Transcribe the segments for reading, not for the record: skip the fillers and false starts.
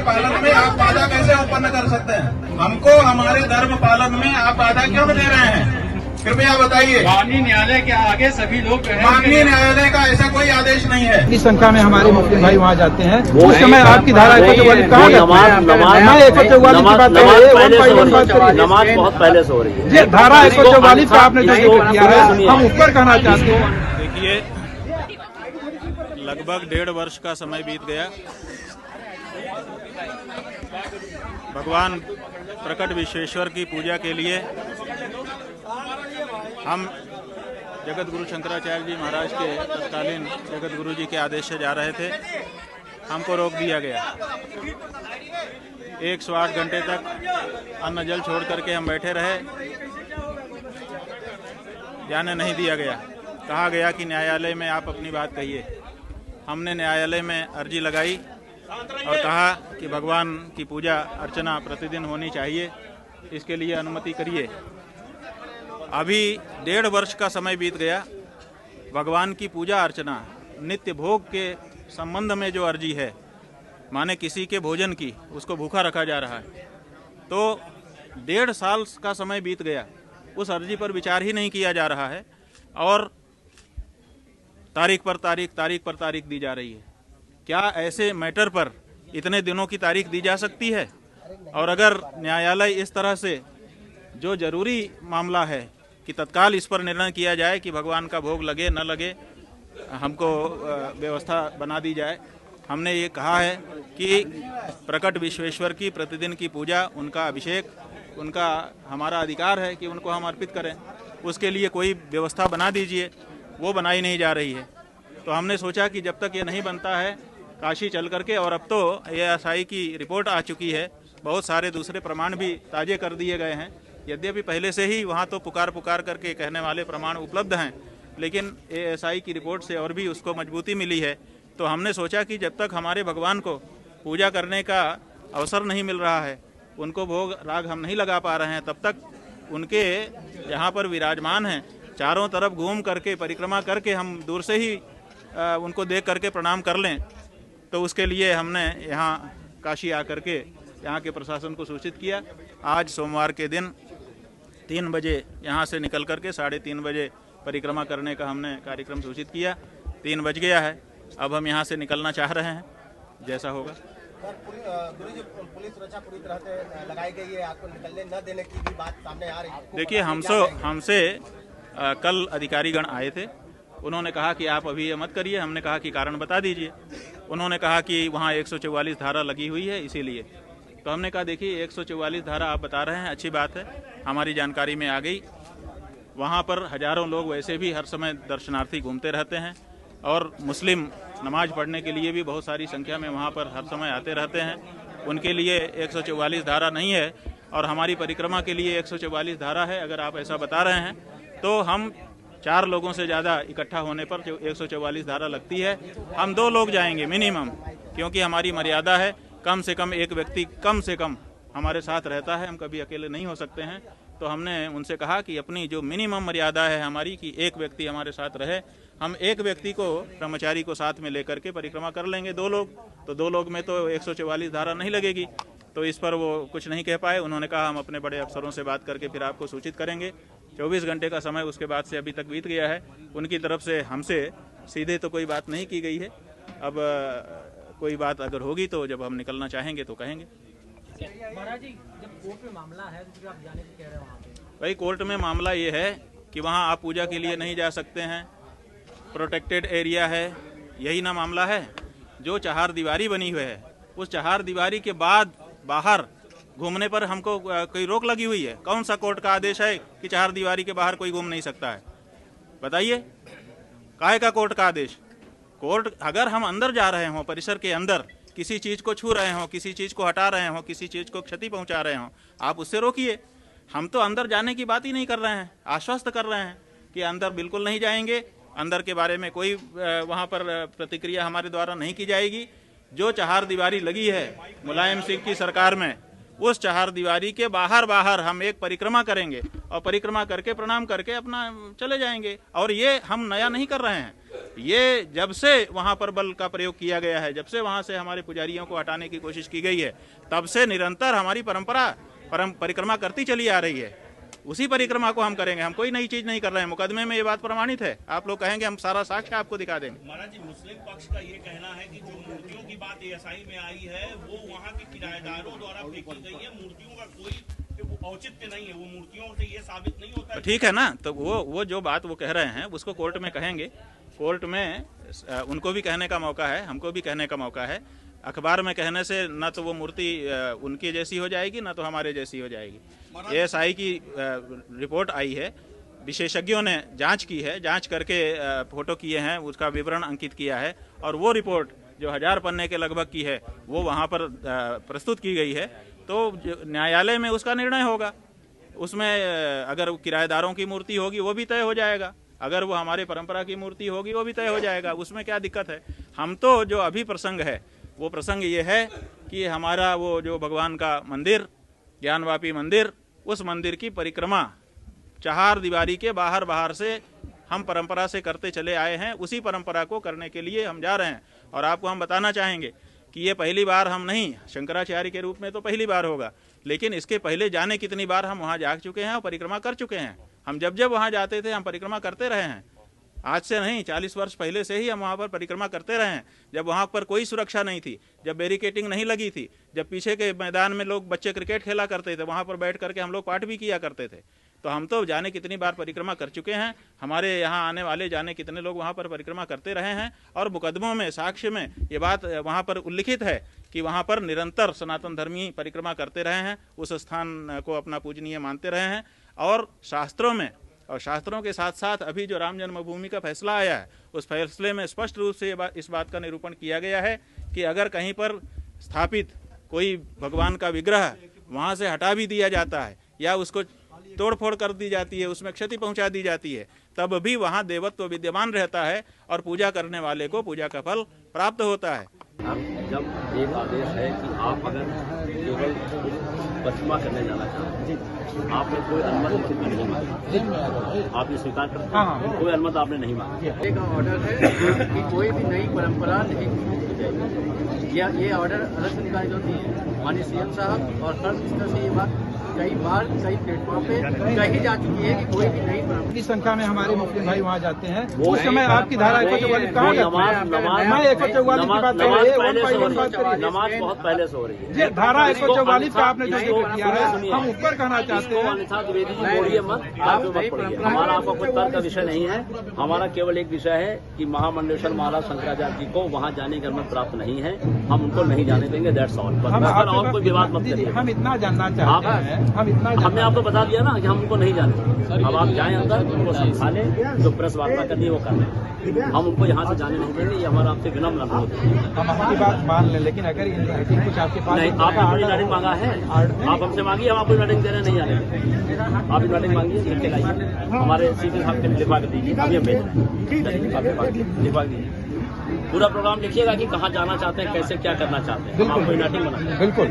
पालन में आप बाधा कैसे उत्पन्न कर सकते हैं? हमको हमारे धर्म पालन में आप बाधा क्यों दे रहे हैं? कृपया बताइए। माननीय न्यायालय के आगे सभी लोग जो है, माननीय न्यायालय का ऐसा कोई आदेश नहीं है। इस संख्या में हमारे मुस्लिम भाई वहाँ जाते हैं। उस समय आपकी धारा 144 कहाँ है? मैं 144 की बात नमाज बहुत पहले से हो रही है। ये धारा 144 का आपने जो जिक्र किया है, हम उस पर कहना चाहते हैं। देखिए, लगभग 1.5 वर्ष का समय बीत गया। भगवान प्रकट विश्वेश्वर की पूजा के लिए हम जगत गुरु शंकराचार्य जी महाराज के तत्कालीन जगत गुरु जी के आदेश से जा रहे थे। हमको रोक दिया गया। 108 घंटे तक अन्न जल छोड़ करके हम बैठे रहे, जाने नहीं दिया गया। कहा गया कि न्यायालय में आप अपनी बात कहिए। हमने न्यायालय में अर्जी लगाई और कहा कि भगवान की पूजा अर्चना प्रतिदिन होनी चाहिए, इसके लिए अनुमति करिए। अभी 1.5 वर्ष का समय बीत गया। भगवान की पूजा अर्चना नित्य भोग के संबंध में जो अर्जी है, माने किसी के भोजन की, उसको भूखा रखा जा रहा है, तो 1.5 साल का समय बीत गया। उस अर्जी पर विचार ही नहीं किया जा रहा है और तारीख पर तारीख दी जा रही है। क्या ऐसे मैटर पर इतने दिनों की तारीख दी जा सकती है? और अगर न्यायालय इस तरह से जो जरूरी मामला है कि तत्काल इस पर निर्णय किया जाए कि भगवान का भोग लगे न लगे, हमको व्यवस्था बना दी जाए। हमने ये कहा है कि प्रकट विश्वेश्वर की प्रतिदिन की पूजा, उनका अभिषेक, उनका हमारा अधिकार है कि उनको हम अर्पित करें। उसके लिए कोई व्यवस्था बना दीजिए। वो बनाई नहीं जा रही है। तो हमने सोचा कि जब तक ये नहीं बनता है, काशी चल करके, और अब तो ASI की रिपोर्ट आ चुकी है, बहुत सारे दूसरे प्रमाण भी ताजे कर दिए गए हैं। यद्यपि पहले से ही वहाँ तो पुकार करके कहने वाले प्रमाण उपलब्ध हैं, लेकिन ASI की रिपोर्ट से और भी उसको मजबूती मिली है। तो हमने सोचा कि जब तक हमारे भगवान को पूजा करने का अवसर नहीं मिल रहा है, उनको भोग राग हम नहीं लगा पा रहे हैं, तब तक उनके यहाँ पर विराजमान हैं, चारों तरफ घूम करके परिक्रमा करके हम दूर से ही उनको देख करके प्रणाम कर लें। तो उसके लिए हमने यहाँ काशी आकर के यहाँ के प्रशासन को सूचित किया। आज सोमवार के दिन 3 बजे यहाँ से निकल करके 3:30 बजे परिक्रमा करने का हमने कार्यक्रम सूचित किया। 3 बज गया है, अब हम यहाँ से निकलना चाह रहे हैं, जैसा होगा। पुलिस सुरक्षा पूरी तरह से लगाई गई है, आपको निकलने न देने की भी बात सामने आ रही है। देखिए, हमसे कल अधिकारीगण आए थे। उन्होंने कहा कि आप अभी ये मत करिए। हमने कहा कि कारण बता दीजिए। उन्होंने कहा कि वहाँ 144 धारा लगी हुई है, इसीलिए। तो हमने कहा देखिए, 144 धारा आप बता रहे हैं, अच्छी बात है, हमारी जानकारी में आ गई। वहाँ पर हजारों लोग वैसे भी हर समय दर्शनार्थी घूमते रहते हैं और मुस्लिम नमाज पढ़ने के लिए भी बहुत सारी संख्या में वहाँ पर हर समय आते रहते हैं। उनके लिए 144 धारा नहीं है और हमारी परिक्रमा के लिए 144 धारा है। अगर आप ऐसा बता रहे हैं तो हम 4 लोगों से ज़्यादा इकट्ठा होने पर जो 144 धारा लगती है, हम 2 लोग जाएंगे मिनिमम, क्योंकि हमारी मर्यादा है कम से कम एक व्यक्ति कम से कम हमारे साथ रहता है, हम कभी अकेले नहीं हो सकते हैं। तो हमने उनसे कहा कि अपनी जो मिनिमम मर्यादा है हमारी कि एक व्यक्ति हमारे साथ रहे, हम एक व्यक्ति को, ब्रह्मचारी को साथ में लेकर के परिक्रमा कर लेंगे। 2 लोग, तो 2 लोग में तो 144 धारा नहीं लगेगी। तो इस पर वो कुछ नहीं कह पाए। उन्होंने कहा हम अपने बड़े अफसरों से बात करके फिर आपको सूचित करेंगे। 24 घंटे का समय उसके बाद से अभी तक बीत गया है। उनकी तरफ से हमसे सीधे तो कोई बात नहीं की गई है। अब कोई बात अगर होगी तो जब हम निकलना चाहेंगे तो कहेंगे। महाराज जी, जब कोर्ट में मामला है तो आप जाने को कह रहे हैं वहाँ पे? भाई, कोर्ट में मामला ये है कि वहाँ आप पूजा के लिए नहीं जा सकते हैं, प्रोटेक्टेड एरिया है, यही ना मामला है। जो चहार दीवारी बनी हुई है, उस चहार दीवारी के बाद बाहर घूमने पर हमको कोई रोक लगी हुई है? कौन सा कोर्ट का आदेश है कि चहार दीवारी के बाहर कोई घूम नहीं सकता है? बताइए, काहे का कोर्ट का आदेश? कोर्ट, अगर हम अंदर जा रहे हों, परिसर के अंदर किसी चीज़ को छू रहे हों, किसी चीज़ को हटा रहे हों, किसी चीज़ को क्षति पहुंचा रहे हों, आप उससे रोकिए। हम तो अंदर जाने की बात ही नहीं कर रहे हैं, आश्वस्त कर रहे हैं कि अंदर बिल्कुल नहीं जाएंगे, अंदर के बारे में कोई वहाँ पर प्रतिक्रिया हमारे द्वारा नहीं की जाएगी। जो चहार दीवारी लगी है मुलायम सिंह की सरकार में, उस चहार दीवारी के बाहर बाहर हम एक परिक्रमा करेंगे और परिक्रमा करके प्रणाम करके अपना चले जाएंगे। और ये हम नया नहीं कर रहे हैं, ये जब से वहाँ पर बल का प्रयोग किया गया है, जब से वहाँ से हमारे पुजारियों को हटाने की कोशिश की गई है, तब से निरंतर हमारी परिक्रमा करती चली आ रही है। उसी परिक्रमा को हम करेंगे, हम कोई नई चीज नहीं कर रहे हैं। मुकदमे में ये बात प्रमाणित है, आप लोग कहेंगे हम सारा साक्ष्य आपको दिखा देंगे। महाराज जी, मुस्लिम पक्ष का ये कहना है कि जो मूर्तियों की बात एएसआई में आई है वो वहाँ के किराएदारों द्वारा फेंकी गई है, मूर्तियों का कोई औचित्य नहीं है, वो मूर्तियों से ये साबित नहीं होता है। ठीक है ना, तो वो जो बात वो कह रहे हैं उसको कोर्ट में कहेंगे, कोर्ट में उनको भी कहने का मौका है, हमको भी कहने का मौका है। अखबार में कहने से न तो वो मूर्ति उनकी जैसी हो जाएगी न तो हमारे जैसी हो जाएगी। एएसआई की रिपोर्ट आई है, विशेषज्ञों ने जांच की है, जांच करके फोटो किए हैं, उसका विवरण अंकित किया है और वो रिपोर्ट जो 1000 पन्ने के लगभग की है वो वहाँ पर प्रस्तुत की गई है। तो न्यायालय में उसका निर्णय होगा, उसमें अगर किराएदारों की मूर्ति होगी वो भी तय हो जाएगा, अगर वो हमारे परंपरा की मूर्ति होगी वो भी तय हो जाएगा, उसमें क्या दिक्कत है। हम तो जो अभी प्रसंग है वो प्रसंग ये है कि हमारा वो जो भगवान का मंदिर, ज्ञानवापी मंदिर, उस मंदिर की परिक्रमा चहार दीवारी के बाहर बाहर से हम परंपरा से करते चले आए हैं, उसी परंपरा को करने के लिए हम जा रहे हैं। और आपको हम बताना चाहेंगे कि ये पहली बार हम नहीं, शंकराचार्य के रूप में तो पहली बार होगा, लेकिन इसके पहले जाने कितनी बार हम वहाँ जा चुके हैं और परिक्रमा कर चुके हैं। हम जब जब वहाँ जाते थे हम परिक्रमा करते रहे हैं, आज से नहीं 40 वर्ष पहले से ही हम वहाँ पर परिक्रमा करते रहे हैं। जब वहाँ पर कोई सुरक्षा नहीं थी, जब बैरिकेटिंग नहीं लगी थी, जब पीछे के मैदान में लोग बच्चे क्रिकेट खेला करते थे, वहाँ पर बैठ करके हम लोग पाठ भी किया करते थे। तो हम तो जाने कितनी बार परिक्रमा कर चुके हैं, हमारे यहाँ आने वाले जाने कितने लोग वहाँ पर परिक्रमा करते रहे हैं। और मुकदमों में, साक्ष्य में ये बात वहाँ पर उल्लिखित है कि वहाँ पर निरंतर सनातन धर्मी परिक्रमा करते रहे हैं, उस स्थान को अपना पूजनीय मानते रहे हैं। और शास्त्रों में, और शास्त्रों के साथ साथ अभी जो राम जन्मभूमि का फैसला आया है, उस फैसले में स्पष्ट रूप से इस बात का निरूपण किया गया है कि अगर कहीं पर स्थापित कोई भगवान का विग्रह वहाँ से हटा भी दिया जाता है या उसको तोड़फोड़ कर दी जाती है, उसमें क्षति पहुंचा दी जाती है, तब भी वहाँ देवत्व विद्यमान रहता है और पूजा करने वाले को पूजा का फल प्राप्त होता है। जब एक आदेश है कि आप अगर केवल परिक्रमा करने जाना चाहते हैं, आपने कोई अनुमति नहीं मांगी, आप ये स्वीकार करते हैं, कोई अनुमति आपने नहीं मांगी। एक ऑर्डर है कि कोई भी नई परंपरा नहीं की जाएगी, ये ऑर्डर अलग से निकाली जाती है। माननीय सीएम साहब और हर इस तरह से ये बात कई बार कई प्लेटफॉर्म पे कही जा चुकी है कि कोई भी नई परंपरा की संख्या में हमारे मुस्लिम भाई वहाँ जाते हैं। उस समय आपकी धारा 144 कहाँ गई? मैं 144 की बात कर रही है, नमाज बहुत पहले से हो रही है। जी, धारा 144 का आपने जो जिक्र किया है, हम ऊपर कहना चाहते हैं। अन्यथा द्विवेदी जी बोलिए मत, आप मत पढ़िए। हमारा आपका कोई तर्क का विषय नहीं है, हमारा केवल एक विषय है कि महामंडलेश्वर महाराज शंकराचार्य जी को वहाँ जाने की अनुमति प्राप्त नहीं है, हम उनको नहीं जाने देंगे, दैट्स ऑल। और कोई विवाद मत करिए। हम इतना जानना चाहते हैं, हमने आपको बता दिया ना कि हम उनको नहीं जानते। अब आप जाएं अंदर, उनको समझा लें, जो प्रेस वार्ता करनी है वो कर लें, हम उनको यहाँ से जाने नहीं देंगे। ये हमारा आपसे विनम्र अनुरोध है। हम आपकी बात मान लें, लेकिन अगर कुछ आपके पास नहीं, आपने कोई नोटिंग मांगा है, आप हमसे मांगिए, हम आपको नोटिंग दे रहे नहीं जाने। आप नोटिंग मांगिए, लिख के लाइए, हमारे सीधे साहब के लिखवा के दीजिए, अभी हम भेज रहे हैं, लिखवा दीजिए। पूरा प्रोग्राम लिखिएगा कि कहाँ जाना चाहते हैं, कैसे क्या करना चाहते हैं, हम कोई नोटिंग बना। बिल्कुल।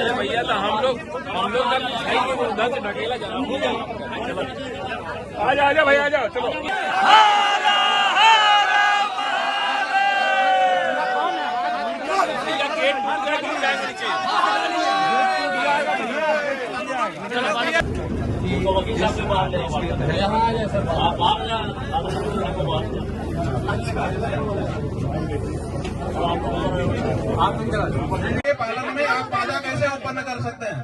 भैया तो हम लोग उधर से ढकेला जा रहा। आजा भाई, आ जाओ, चलो। वकील साहब से बात पालन में आप बाधा कैसे उत्पन्न कर सकते हैं?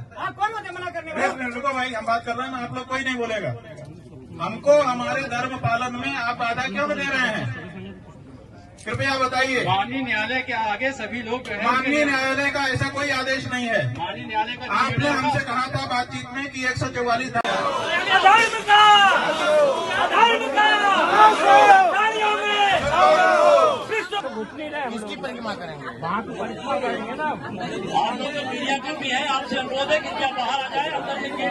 रुको भाई, हम बात कर रहे हैं ना, आप लोग कोई नहीं बोलेगा। हमको हमारे धर्म पालन में आप बाधा क्यों दे रहे हैं? कृपया बताइए। माननीय न्यायालय के आगे सभी लोग माननीय न्यायालय का ऐसा कोई आदेश नहीं है। माननीय न्यायालय का आपने हमसे कहा था बातचीत में कि 144 किसकी परिक्रमा करेंगे? वहाँ तो परिक्रमा करेंगे ना। और लोग मीडिया को भी है, आपसे अनुरोध है कि क्या बाहर आ जाए, अंदर लेके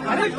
अरे